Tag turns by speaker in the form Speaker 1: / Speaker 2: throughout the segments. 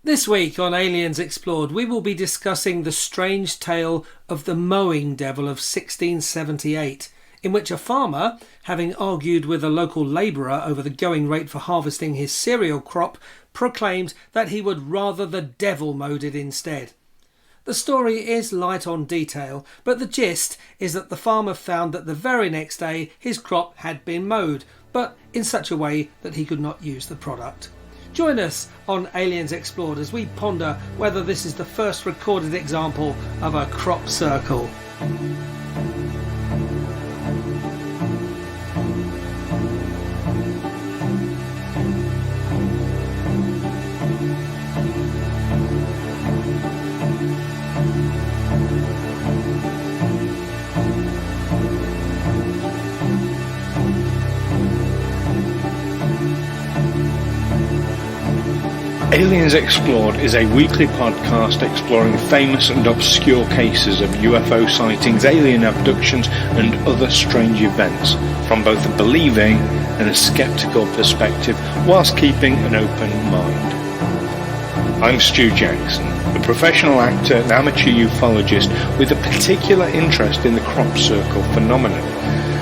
Speaker 1: This week on Aliens Explored, we will be discussing the strange tale of the Mowing Devil of 1678, in which a farmer, having argued with a local labourer over the going rate for harvesting his cereal crop, proclaimed that he would rather the devil mowed it instead. The story is light on detail, but the gist is that the farmer found that the very next day his crop had been mowed, but in such a way that he could not use the product. Join us on Aliens Explored as we ponder whether this is the first recorded example of a crop circle.
Speaker 2: Aliens Explored is a weekly podcast exploring famous and obscure cases of UFO sightings, alien abductions and other strange events from both a believing and a sceptical perspective whilst keeping an open mind. I'm Stu Jackson, a professional actor and amateur ufologist with a particular interest in the crop circle phenomenon.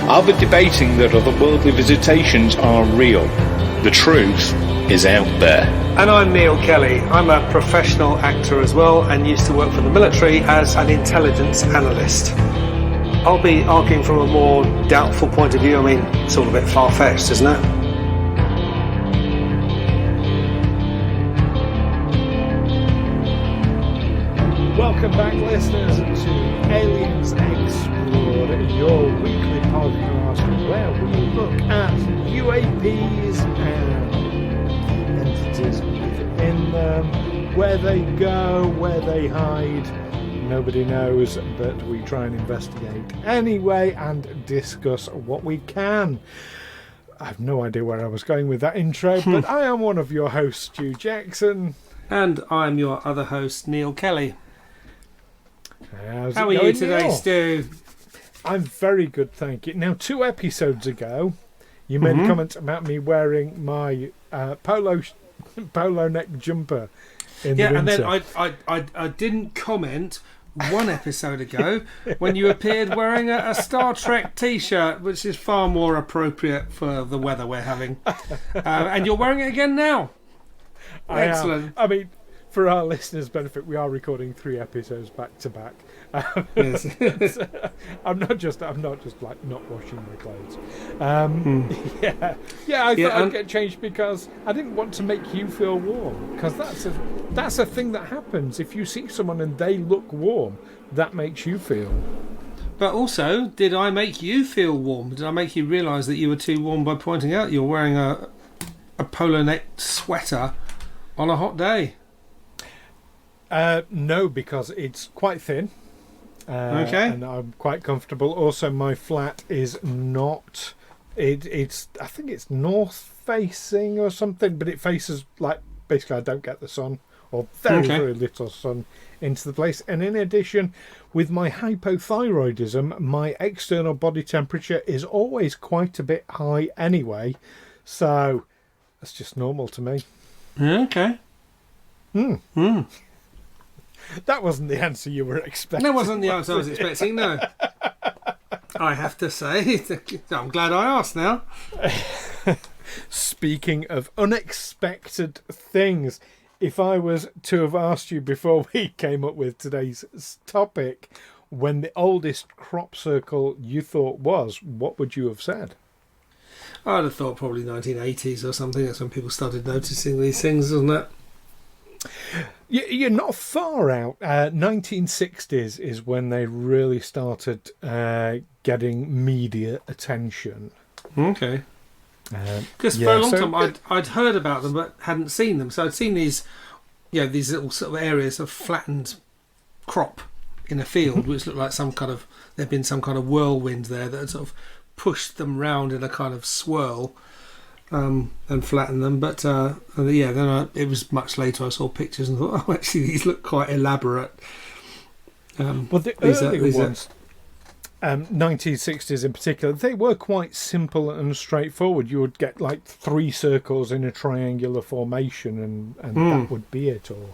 Speaker 2: I'll be debating that otherworldly visitations are real. The truth is out there.
Speaker 1: And I'm Neil Kelly. I'm a professional actor as well and used to work for the military as an intelligence analyst. I'll be arguing from a more doubtful point of view. I mean, it's all a bit far-fetched, isn't it?
Speaker 3: Welcome back, listeners, to Aliens Explored, your weekly podcast where we look at UAPs and entities within them, where they go, where they hide. Nobody knows, but we try and investigate anyway and discuss what we can. I have no idea where I was going with that intro, but I am one of your hosts, Stu Jackson.
Speaker 1: And I'm your other host, Neil Kelly.
Speaker 3: How
Speaker 1: are you today, Stu?
Speaker 3: I'm very good, thank you. Now, 2 episodes ago, you made a comment about me wearing my polo neck jumper in the winter.
Speaker 1: And then I didn't comment 1 episode ago when you appeared wearing a Star Trek T-shirt, which is far more appropriate for the weather we're having. And you're wearing it again now. Excellent.
Speaker 3: I mean, for our listeners' benefit, we are recording 3 episodes back to back.
Speaker 1: Yes.
Speaker 3: I'm not just like not washing my clothes. I thought I'd get changed because I didn't want to make you feel warm. Because that's a thing that happens. If you see someone and they look warm, that makes you feel.
Speaker 1: But also, did I make you feel warm? Did I make you realise that you were too warm by pointing out you're wearing a polo neck sweater on a hot day?
Speaker 3: No, because it's quite thin.
Speaker 1: Okay.
Speaker 3: And I'm quite comfortable. Also, my flat is not. It's I think it's north facing or something, but it faces like basically I don't get the sun or very little sun into the place. And in addition, with my hypothyroidism, my external body temperature is always quite a bit high anyway, so that's just normal to me.
Speaker 1: Okay.
Speaker 3: That wasn't the answer you were expecting.
Speaker 1: That wasn't the answer I was expecting, no. I have to say, I'm glad I asked now.
Speaker 3: Speaking of unexpected things, if I was to have asked you before we came up with today's topic, when the oldest crop circle you thought was, what would you have said?
Speaker 1: I'd have thought probably 1980s or something. That's when people started noticing these things, wasn't it?
Speaker 3: You're not far out. 1960s is when they really started getting media attention.
Speaker 1: Okay. Because for a long time I'd heard about them but hadn't seen them. So I'd seen these little sort of areas of flattened crop in a field, which looked like there'd been some kind of whirlwind there that had sort of pushed them round in a kind of swirl. And flatten them, but it was much later I saw pictures and thought, actually these look quite elaborate.
Speaker 3: Well, the early ones, 1960s in particular, they were quite simple and straightforward. You would get like 3 circles in a triangular formation, and that would be it, or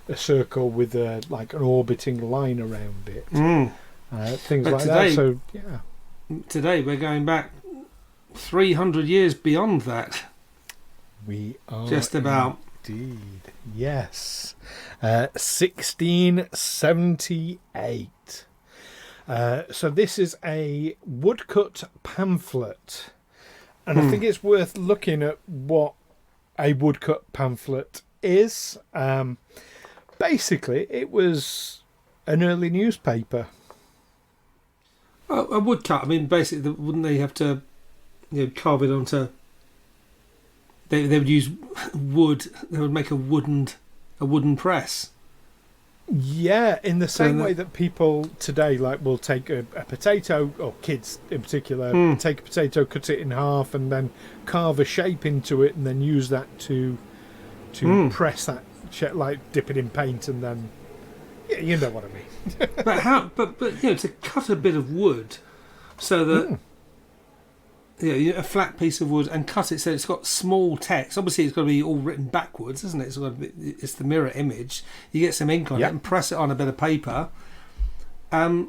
Speaker 3: a circle with like an orbiting line around it. Things but like today, that. So yeah,
Speaker 1: today we're going back 300 years beyond that.
Speaker 3: We are
Speaker 1: just about.
Speaker 3: Indeed, yes. 1678. So this is a woodcut pamphlet, and I think it's worth looking at what a woodcut pamphlet is. Basically, it was an early newspaper.
Speaker 1: A woodcut. I mean, basically, wouldn't they have to, carve it onto? They would use wood. They would make a wooden press.
Speaker 3: Yeah, in the same way that people today will take a potato, or kids in particular, take a potato, cut it in half, and then carve a shape into it, and then use that to press that shape, like dip it in paint, and then you know what I mean.
Speaker 1: But how? But to cut a bit of wood so that. A flat piece of wood and cut it so it's got small text. Obviously, it's got to be all written backwards, isn't it? It's the mirror image. You get some ink on it and press it on a bit of paper. Well,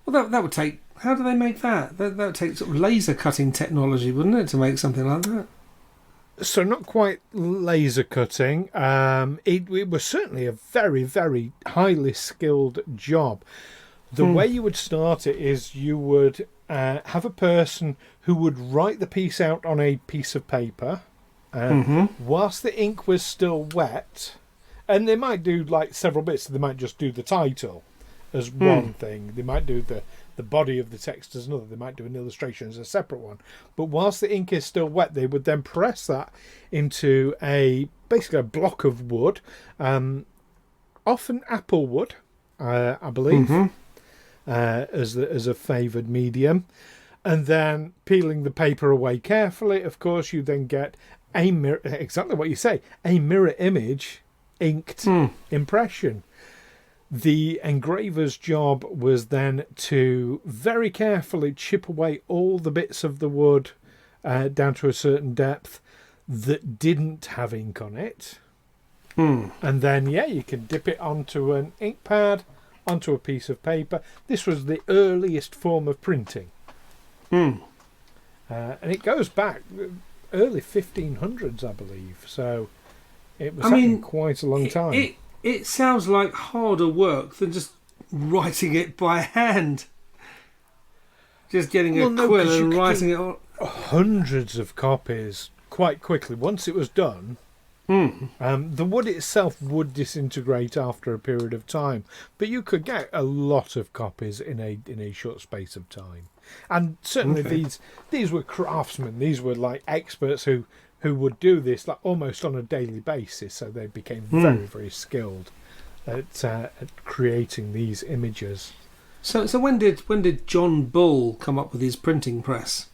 Speaker 1: that would take. How do they make that? That would take sort of laser cutting technology, wouldn't it, to make something like that?
Speaker 3: So not quite laser cutting. It was certainly a very, very highly skilled job. The way you would start it is you would have a person who would write the piece out on a piece of paper whilst the ink was still wet, and they might do like several bits. They might just do the title as one thing. They might do the body of the text as another. They might do an illustration as a separate one. But whilst the ink is still wet, they would then press that into basically a block of wood, often apple wood, I believe. As a favoured medium, and then peeling the paper away carefully. Of course, you then get a mirror, exactly what you say, a mirror image inked impression. The engraver's job was then to very carefully chip away all the bits of the wood down to a certain depth that didn't have ink on it, and then you can dip it onto an ink pad, onto a piece of paper. This was the earliest form of printing. And it goes back early 1500s, I believe. So it was quite a long time.
Speaker 1: It sounds like harder work than just writing it by hand. Just getting a quill and writing it on.
Speaker 3: Hundreds of copies quite quickly. Once it was done, the wood itself would disintegrate after a period of time, but you could get a lot of copies in a short space of time. And certainly these were craftsmen. These were like experts who would do this like almost on a daily basis. So they became very, very skilled at creating these images.
Speaker 1: So when did John Bull come up with his printing press?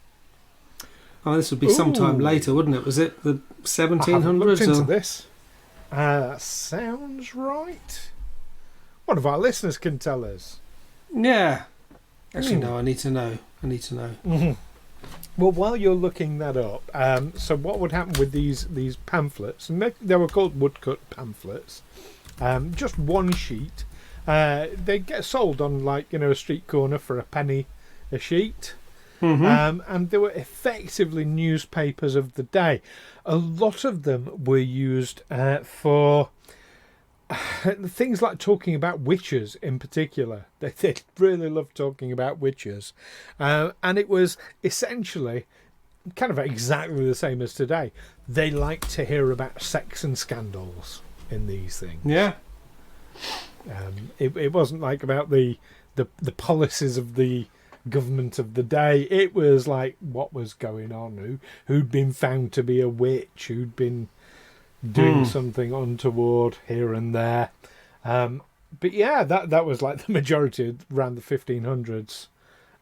Speaker 1: Oh, this would be sometime later, wouldn't it? Was it the 1700s?
Speaker 3: I haven't looked into this. Sounds right. One of our listeners can tell us.
Speaker 1: Yeah. Actually, no, I need to know.
Speaker 3: Well, while you're looking that up, so what would happen with these pamphlets? And they were called woodcut pamphlets. Just one sheet. They get sold on a street corner for a penny a sheet. And they were effectively newspapers of the day. A lot of them were used for things like talking about witches in particular. They really loved talking about witches. And it was essentially kind of exactly the same as today. They liked to hear about sex and scandals in these things.
Speaker 1: Yeah.
Speaker 3: It wasn't like about the policies of the government of the day. It was like what was going on, who'd been found to be a witch, who'd been doing something untoward here and there. But yeah, that was like the majority around the 1500s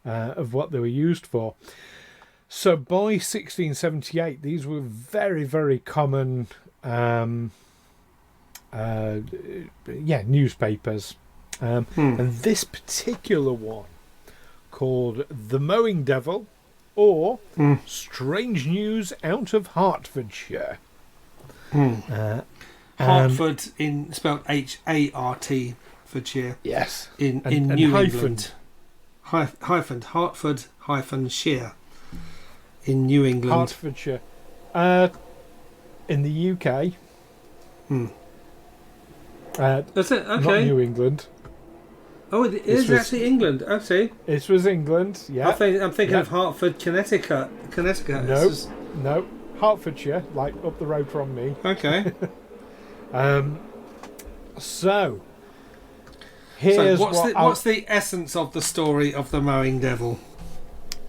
Speaker 3: of what they were used for. So by 1678, these were very, very common newspapers. And this particular one called The Mowing Devil or Strange News Out of Hertfordshire.
Speaker 1: Hartford spelled H-A-R-T, Fordshire.
Speaker 3: Yes.
Speaker 1: In New England. Hartford - Shire in New England.
Speaker 3: Hertfordshire. In the UK.
Speaker 1: That's it. Okay.
Speaker 3: Not New England.
Speaker 1: Oh, it is actually England. I see.
Speaker 3: This was England. Yeah.
Speaker 1: I'm thinking of Hartford, Connecticut.
Speaker 3: No. Hertfordshire, like up the road from me.
Speaker 1: Okay.
Speaker 3: So here's
Speaker 1: what's the essence of the story of the Mowing Devil?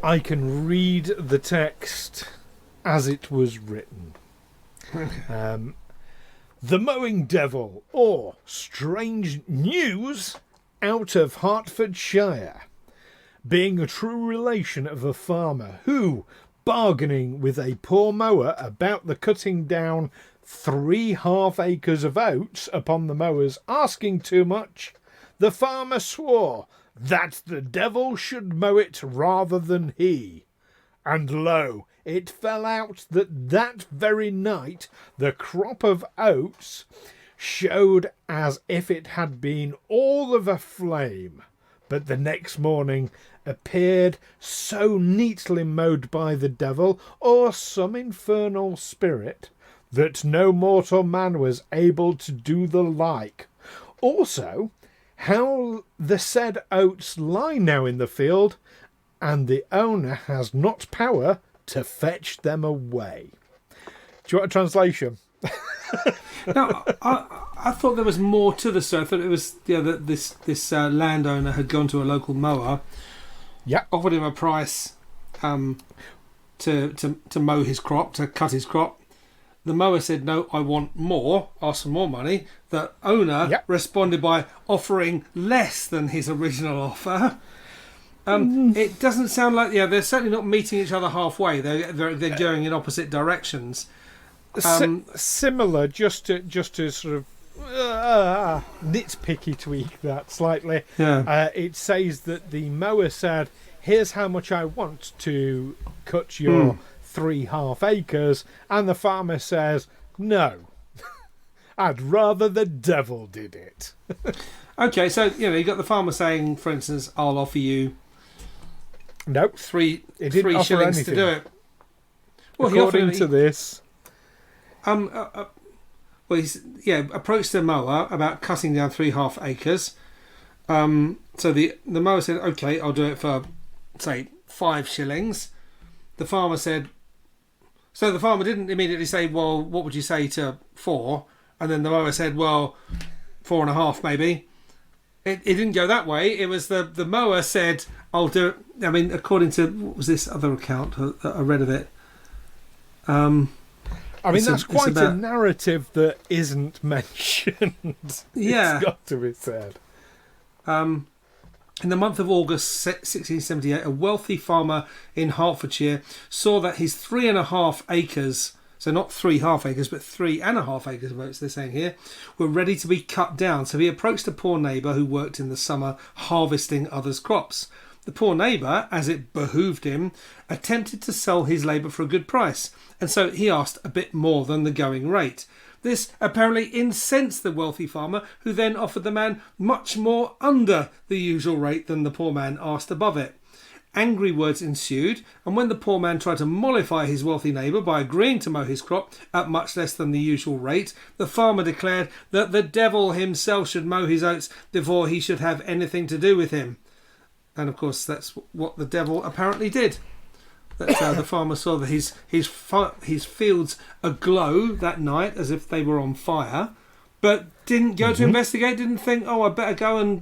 Speaker 3: I can read the text as it was written.
Speaker 1: Okay.
Speaker 3: The Mowing Devil, or Strange News Out of Hertfordshire, being a true relation of a farmer who, bargaining with a poor mower about the cutting down 3½ acres of oats upon the mower's asking too much, the farmer swore that the devil should mow it rather than he. And lo, it fell out that very night the crop of oats showed as if it had been all of a flame, but the next morning appeared so neatly mowed by the devil or some infernal spirit that no mortal man was able to do the like. Also, how the said oats lie now in the field, and the owner has not power to fetch them away. Do you want a translation?
Speaker 1: No, I thought there was more to the story. I thought it was that this landowner had gone to a local mower, offered him a price to mow his crop, to cut his crop. The mower said, no, I want more, asked for more money. The owner responded by offering less than his original offer. It doesn't sound like they're certainly not meeting each other halfway. They're going in opposite directions.
Speaker 3: Similar, just to sort of nitpicky tweak that slightly. Yeah. It says that the mower said, "Here's how much I want to cut your 3½ acres," and the farmer says, "No, I'd rather the devil did it."
Speaker 1: Okay, so you got the farmer saying, for instance, "I'll offer you."
Speaker 3: Nope.
Speaker 1: Three shillings to do it.
Speaker 3: Well, according to this,
Speaker 1: approached the mower about cutting down 3½ acres. So the mower said, "Okay, I'll do it for, say, 5 shillings." The farmer said, so the farmer didn't immediately say, "Well, what would you say to 4?" And then the mower said, "Well, 4½ maybe." It didn't go that way. It was the mower said, "I'll do it." I mean, according to what was this other account that I read of it?
Speaker 3: That's quite a narrative that isn't mentioned.
Speaker 1: Yeah,
Speaker 3: it's got to be said.
Speaker 1: In the month of August 1678, a wealthy farmer in Hertfordshire saw that his 3½ acres, so not 3½ acres, but 3½ acres of oats, they're saying here, were ready to be cut down. So he approached a poor neighbour who worked in the summer harvesting others' crops. The poor neighbour, as it behoved him, attempted to sell his labour for a good price, and so he asked a bit more than the going rate. This apparently incensed the wealthy farmer, who then offered the man much more under the usual rate than the poor man asked above it. Angry words ensued, and when the poor man tried to mollify his wealthy neighbour by agreeing to mow his crop at much less than the usual rate, the farmer declared that the devil himself should mow his oats before he should have anything to do with him. And of course that's what the devil apparently did. The farmer saw that his fields aglow that night as if they were on fire, but didn't go to investigate, didn't think, "Oh, I better go and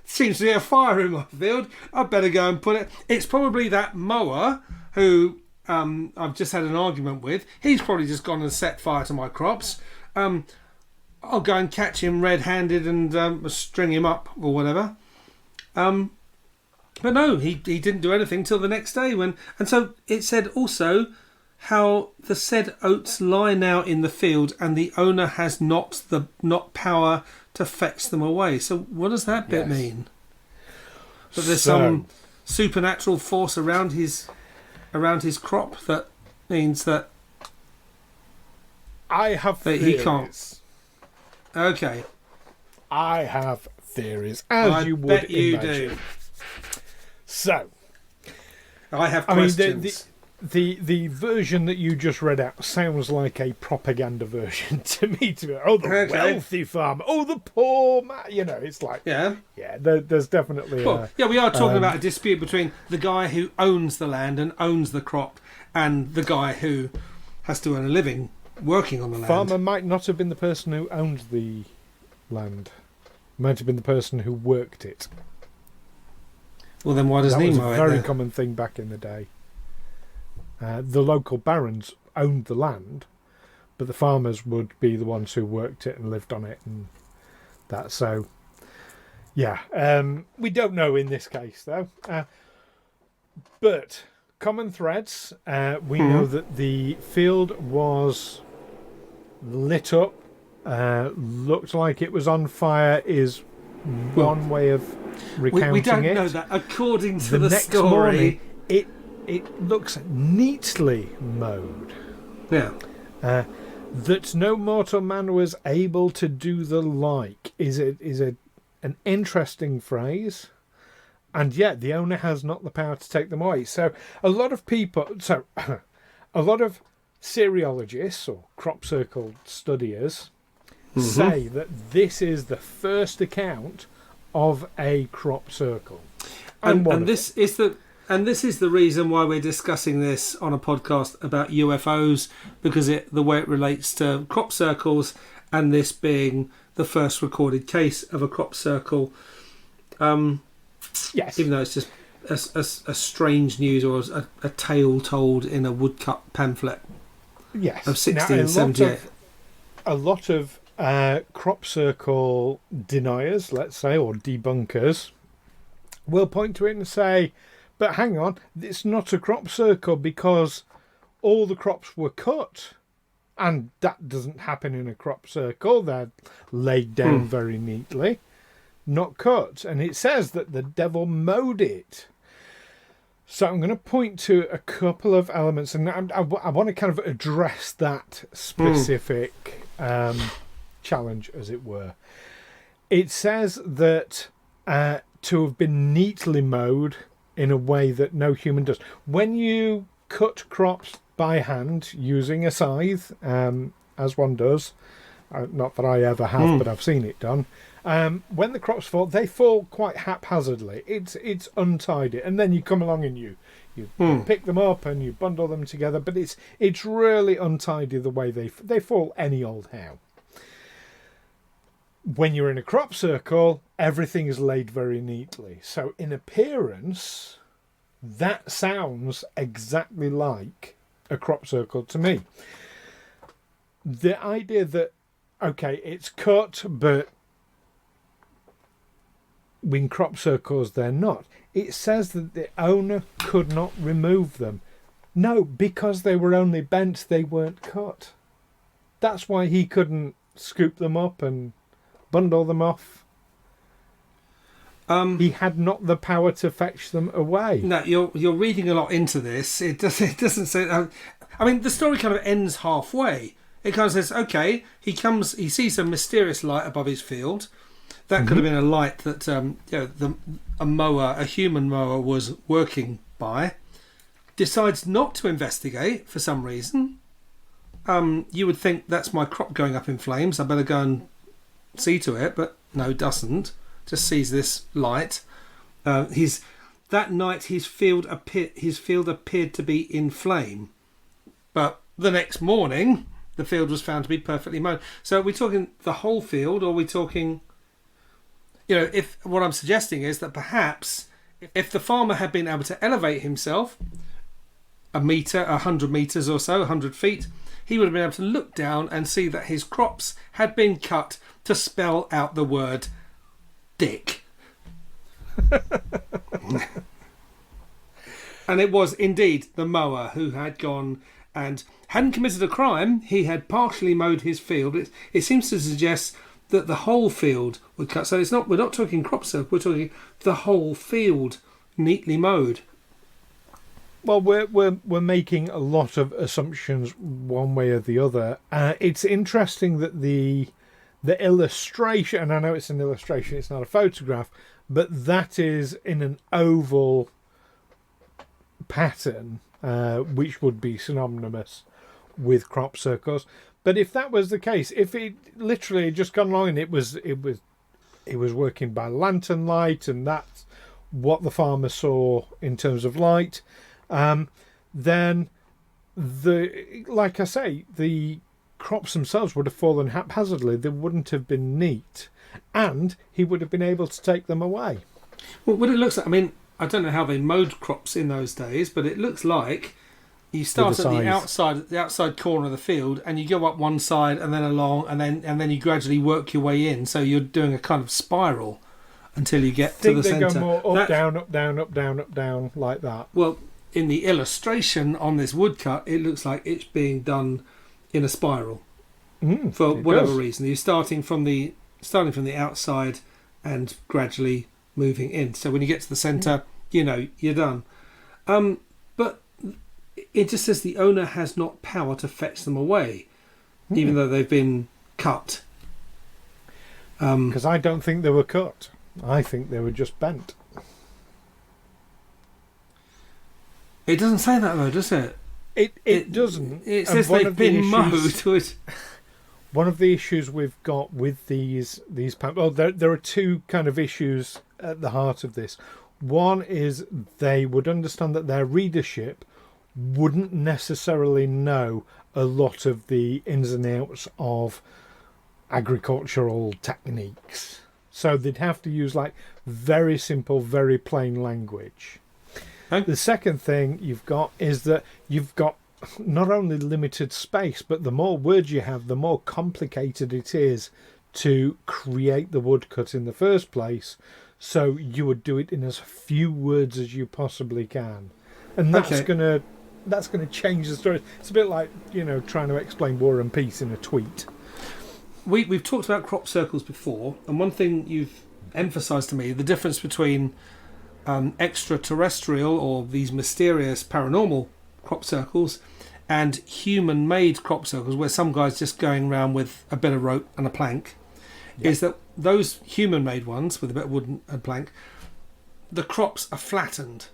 Speaker 1: seems to be a fire in my field, I better go and put it." It's probably that mower who I've just had an argument with. He's probably just gone and set fire to my crops. I'll go and catch him red-handed and string him up or whatever. But no, he didn't do anything till the next day and so it said also how the said oats lie now in the field and the owner has not power to fetch them away. So what does that bit mean? That there's some supernatural force around his crop that means that
Speaker 3: I have theories.
Speaker 1: He can't. Okay.
Speaker 3: I have theories, as you would
Speaker 1: bet you
Speaker 3: imagine.
Speaker 1: do.
Speaker 3: So,
Speaker 1: I have questions.
Speaker 3: The version that you just read out sounds like a propaganda version to me. The wealthy farmer, the poor man. It's like there's definitely.
Speaker 1: We are talking about a dispute between the guy who owns the land and owns the crop, and the guy who has to earn a living working on the land.
Speaker 3: Farmer might not have been the person who owned the land. Might have been the person who worked it.
Speaker 1: Well, then why does he mow it?
Speaker 3: That was a very common thing back in the day. The local barons owned the land, but the farmers would be the ones who worked it and lived on it, and that. So, we don't know in this case though. But common threads. We know that the field was lit up. Looked like it was on fire. Is one way of recounting it.
Speaker 1: We don't know that. According to the
Speaker 3: next
Speaker 1: story,
Speaker 3: morning, it looks neatly mowed.
Speaker 1: Yeah.
Speaker 3: That no mortal man was able to do the like is an interesting phrase, and yet the owner has not the power to take them away. So a lot of cereologists or crop circle studiers say that this is the first account of a crop circle, and
Speaker 1: this is the reason why we're discussing this on a podcast about UFOs, because the way it relates to crop circles, and this being the first recorded case of a crop circle.
Speaker 3: Yes,
Speaker 1: even though it's just a strange news or a tale told in a woodcut pamphlet.
Speaker 3: Yes,
Speaker 1: of 1678.
Speaker 3: A lot of crop circle deniers, let's say, or debunkers, will point to it and say, but hang on, it's not a crop circle because all the crops were cut, and that doesn't happen in a crop circle. They're laid down very neatly, not cut, and it says that the devil mowed it. So I'm going to point to a couple of elements, and I want to kind of address that specific challenge, as it were. It says that to have been neatly mowed in a way that no human does. When you cut crops by hand using a scythe, as one does, not that I ever have, but I've seen it done, when the crops fall, they fall quite haphazardly. It's untidy, and then you come along and you pick them up and you bundle them together, but it's really untidy the way they fall any old how. When you're in a crop circle, everything is laid very neatly. So in appearance, that sounds exactly like a crop circle to me. The idea that, okay, it's cut, but in crop circles they're not. It says that the owner could not remove them. No, because they were only bent, they weren't cut. That's why he couldn't scoop them up and bundle them off. He had not the power to fetch them away.
Speaker 1: No, you're reading a lot into this. It doesn't say. I mean, the story kind of ends halfway. It kind of says, okay, he sees a mysterious light above his field. That could have been a light that a human mower was working by. Decides not to investigate for some reason. You would think, that's my crop going up in flames, I better go and see to it, but no, doesn't. Just sees this light. That night his field appeared to be in flame, but the next morning the field was found to be perfectly mowed. So are we talking the whole field, or are we talking? If what I'm suggesting is that perhaps if the farmer had been able to elevate himself a metre, 100 metres or so, 100 feet, he would have been able to look down and see that his crops had been cut to spell out the word dick. And it was indeed the mower who had gone and hadn't committed a crime. He had partially mowed his field. It seems to suggest that the whole field would cut. So we're not talking crop circle, we're talking the whole field neatly mowed.
Speaker 3: Well, we're making a lot of assumptions one way or the other. It's interesting that the illustration, and I know it's an illustration, it's not a photograph, but that is in an oval pattern, which would be synonymous with crop circles. But if that was the case, if it literally had just gone along and it was working by lantern light, and that's what the farmer saw in terms of light, then like I say, the crops themselves would have fallen haphazardly. They wouldn't have been neat, and he would have been able to take them away.
Speaker 1: Well, what it looks like, I mean, I don't know how they mowed crops in those days, but it looks like you start at the outside corner of the field, and you go up one side and then along, and then you gradually work your way in. So you're doing a kind of spiral until you get to the centre.
Speaker 3: They go more up, down, up, down, up, down, up, down, like that.
Speaker 1: Well, in the illustration on this woodcut, it looks like it's being done in a spiral for whatever reason. You're starting from the outside and gradually moving in. So when you get to the centre, you're done. But it just says the owner has not power to fetch them away, even though they've been cut.
Speaker 3: Because I don't think they were cut. I think they were just bent.
Speaker 1: It doesn't say that though, does it?
Speaker 3: It doesn't.
Speaker 1: It says they've been mowed.
Speaker 3: One of the issues we've got with these well, there are two kind of issues at the heart of this. One is they would understand that their readership wouldn't necessarily know a lot of the ins and outs of agricultural techniques. So they'd have to use like very simple, very plain language.
Speaker 1: Okay.
Speaker 3: The second thing you've got is that you've got not only limited space, but the more words you have, the more complicated it is to create the woodcut in the first place. So you would do it in as few words as you possibly can, and that's gonna change the story. It's a bit like trying to explain War and Peace in a tweet.
Speaker 1: We've talked about crop circles before, and one thing you've emphasised to me, the difference between extraterrestrial or these mysterious paranormal crop circles and human-made crop circles, where some guy's just going around with a bit of rope and a plank, is that those human-made ones with a bit of wood and plank, the crops are flattened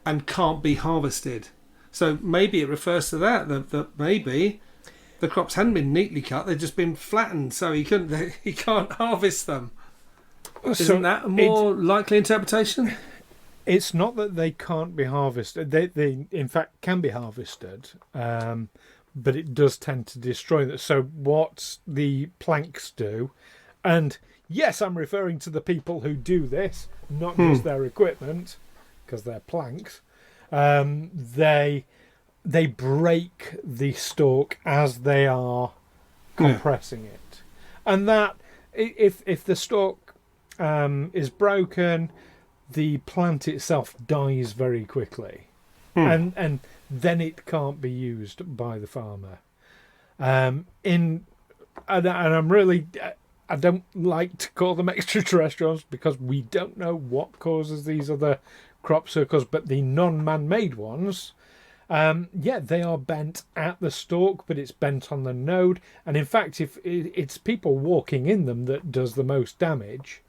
Speaker 1: and can't be harvested. So maybe it refers to that maybe the crops hadn't been neatly cut; they'd just been flattened, so he can't harvest them. Isn't that a more likely interpretation?
Speaker 3: It's not that they can't be harvested. They in fact can be harvested, but it does tend to destroy them. So what the planks do, and yes, I'm referring to the people who do this, not just their equipment, because they're planks. They break the stalk as they are compressing it, and that if the stalk is broken, the plant itself dies very quickly, and then it can't be used by the farmer. And I'm really, I don't like to call them extraterrestrials because we don't know what causes these other crop circles, but the non-man-made ones, they are bent at the stalk, but it's bent on the node. And in fact, if it's people walking in them that does the most damage,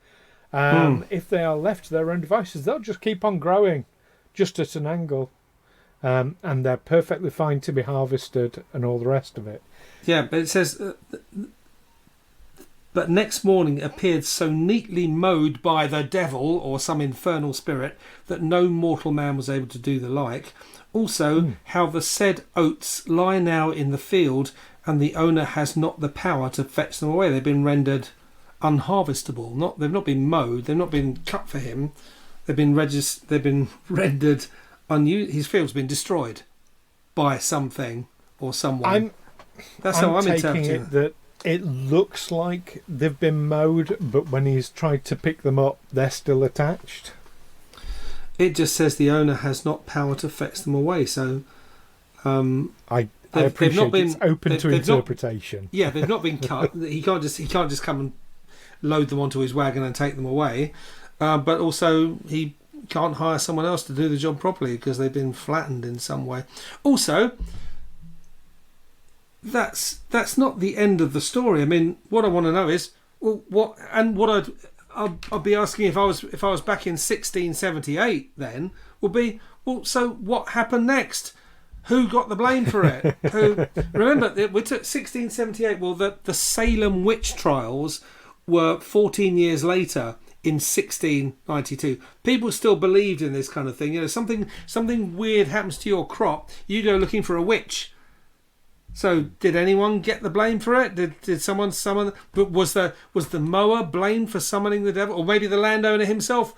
Speaker 3: if they are left to their own devices, they'll just keep on growing, just at an angle, and they're perfectly fine to be harvested and all the rest of it.
Speaker 1: Yeah, but it says, but next morning appeared so neatly mowed by the devil or some infernal spirit that no mortal man was able to do the like. Also, how the said oats lie now in the field, and the owner has not the power to fetch them away. They've been rendered unharvestable. They've not been mowed. They've not been cut for him. They've been rendered unused. His field's been destroyed by something or someone. That's how I'm interpreting
Speaker 3: it. That it looks like they've been mowed, but when he's tried to pick them up, they're still attached.
Speaker 1: It just says the owner has not power to fetch them away. So
Speaker 3: I appreciate it's open to interpretation.
Speaker 1: They've not been cut. He can't just come and load them onto his wagon and take them away. But also he can't hire someone else to do the job properly because they've been flattened in some way. Also, that's not the end of the story. I mean, what I want to know is, I'll be asking if I was back in 1678 then would be, well, so what happened next? Who got the blame for it? Remember, we took 1678. Well, the Salem witch trials were 14 years later in 1692. People still believed in this kind of thing. You know, something weird happens to your crop, you go looking for a witch. So, did anyone get the blame for it? Did someone summon? But was the mower blamed for summoning the devil, or maybe the landowner himself?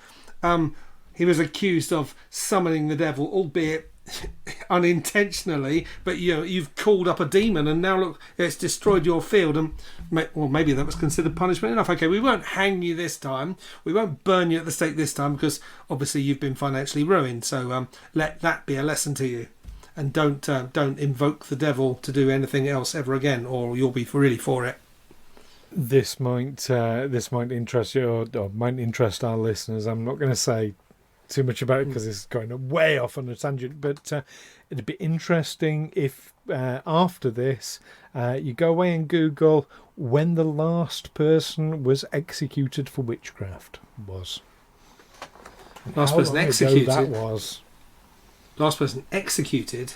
Speaker 1: He was accused of summoning the devil, albeit unintentionally. But you've called up a demon, and now look, it's destroyed your field. And maybe that was considered punishment enough. Okay, we won't hang you this time. We won't burn you at the stake this time because obviously you've been financially ruined. So let that be a lesson to you. And don't invoke the devil to do anything else ever again, or you'll be really for it.
Speaker 3: This might interest you, or might interest our listeners. I'm not going to say too much about it because it's going way off on a tangent. But it'd be interesting if after this you go away and Google when the last person was executed for witchcraft was.
Speaker 1: Last person executed.
Speaker 3: That was.
Speaker 1: Last person executed.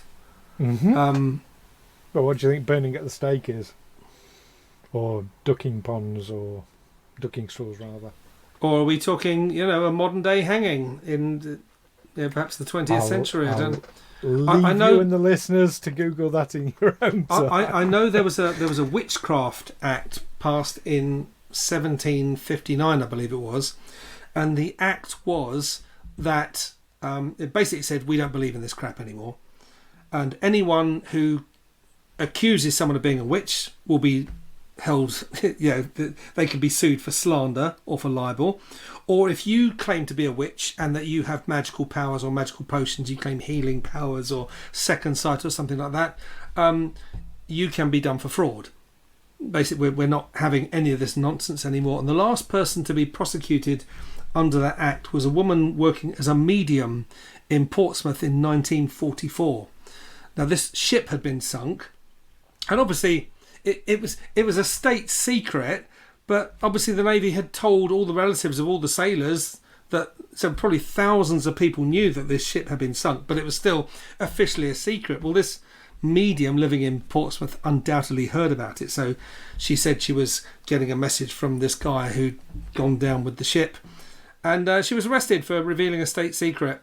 Speaker 3: Mm-hmm. Well, what do you think burning at the stake is? Or ducking ponds, or ducking straws, rather.
Speaker 1: Or are we talking, a modern day hanging in perhaps the 20th century?
Speaker 3: I know you and the listeners to Google that in your own time.
Speaker 1: I know there was a Witchcraft Act passed in 1759, I believe it was, and the act was that. It basically said we don't believe in this crap anymore, and anyone who accuses someone of being a witch will be held. They can be sued for slander or for libel, or if you claim to be a witch and that you have magical powers or magical potions, you claim healing powers or second sight or something like that, you can be done for fraud. Basically, we're not having any of this nonsense anymore. And the last person to be prosecuted under that act was a woman working as a medium in Portsmouth in 1944. Now, this ship had been sunk, and obviously it was a state secret, but obviously the Navy had told all the relatives of all the sailors that, so probably thousands of people knew that this ship had been sunk, but it was still officially a secret. Well, this medium living in Portsmouth undoubtedly heard about it, so she said she was getting a message from this guy who'd gone down with the ship. And she was arrested for revealing a state secret.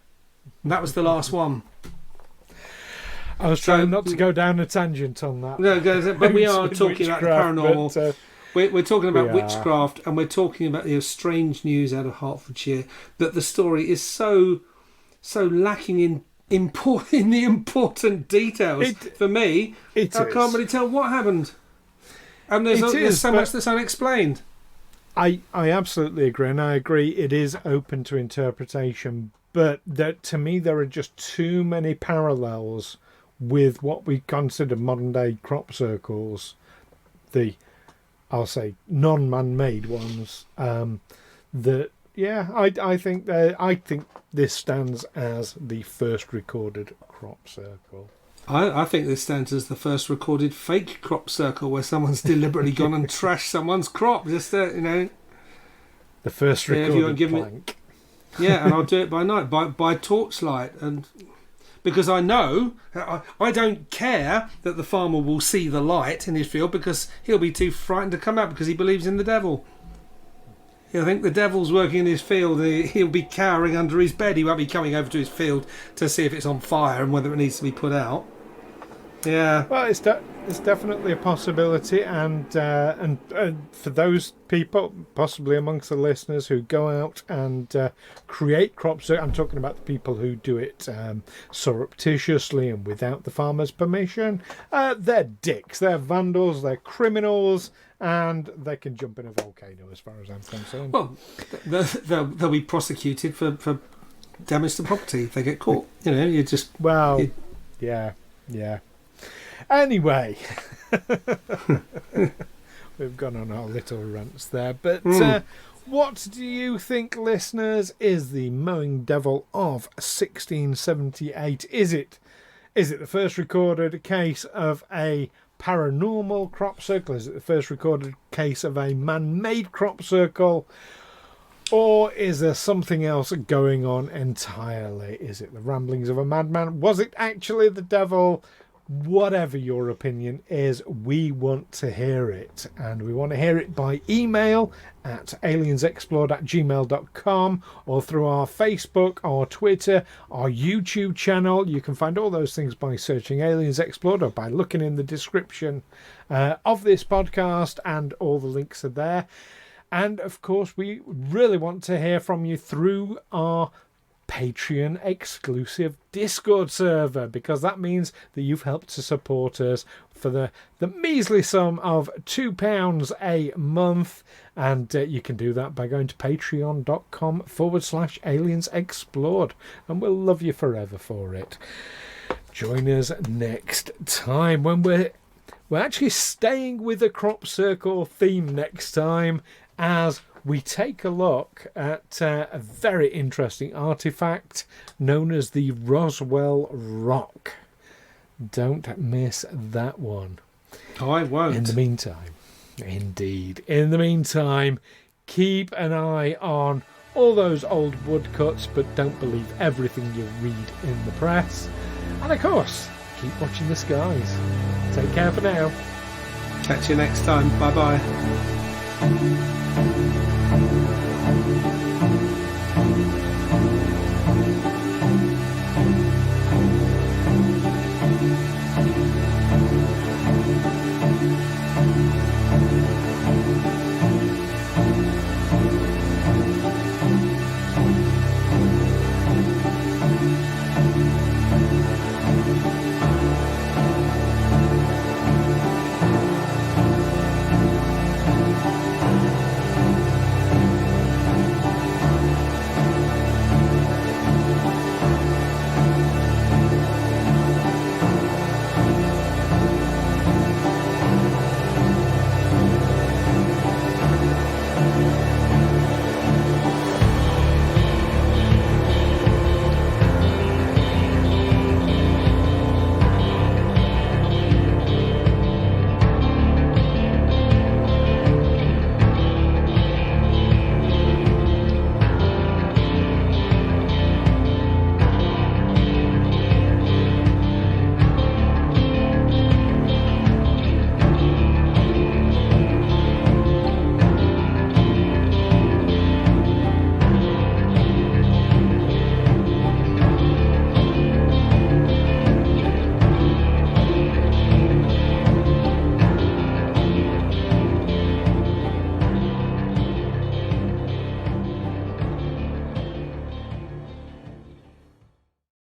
Speaker 1: And that was the last one.
Speaker 3: I was trying not to go down a tangent on that.
Speaker 1: No, but we are talking about the paranormal.
Speaker 3: But,
Speaker 1: we're talking about witchcraft, and we're talking about strange news out of Hertfordshire. But the story is so lacking in the important details. For me, I can't really tell what happened. And there's so much that's unexplained.
Speaker 3: I absolutely agree, and I agree it is open to interpretation, but to me there are just too many parallels with what we consider modern day crop circles, I'll say non-man-made ones. I think this stands as the first recorded crop circle.
Speaker 1: I think this stands as the first recorded fake crop circle where someone's deliberately gone and trashed someone's crop. Just, The
Speaker 3: first recorded plank.
Speaker 1: And I'll do it by night, by torchlight. And because I know, I don't care that the farmer will see the light in his field because he'll be too frightened to come out because he believes in the devil. He'll think the devil's working in his field. He'll be cowering under his bed. He won't be coming over to his field to see if it's on fire and whether it needs to be put out. Yeah.
Speaker 3: Well, it's definitely a possibility, and for those people, possibly amongst the listeners who go out and create crop circles, I'm talking about the people who do it surreptitiously and without the farmer's permission. They're dicks, they're vandals, they're criminals, and they can jump in a volcano, as far as I'm concerned.
Speaker 1: Well, they'll be prosecuted for damage to property if they get caught. You just
Speaker 3: yeah. Anyway, We've gone on our little rants there. But what do you think, listeners, is the Mowing Devil of 1678? Is it the first recorded case of a paranormal crop circle? Is it the first recorded case of a man-made crop circle? Or is there something else going on entirely? Is it the ramblings of a madman? Was it actually the devil? Whatever your opinion is, we want to hear it. And we want to hear it by email at aliensexplored@gmail.com or through our Facebook, our Twitter, our YouTube channel. You can find all those things by searching Aliens Explored or by looking in the description of this podcast, and all the links are there. And of course, we really want to hear from you through our Patreon exclusive Discord server, because that means that you've helped to support us for the measly sum of £2 a month, and you can do that by going to patreon.com/aliens explored, and we'll love you forever for it. Join us next time when we're actually staying with the crop circle theme next time, as we take a look at a very interesting artifact known as the Roswell Rock. Don't miss that one.
Speaker 1: I won't.
Speaker 3: In the meantime, keep an eye on all those old woodcuts, but don't believe everything you read in the press. And of course, keep watching the skies. Take care for now.
Speaker 1: Catch you next time. Bye-bye.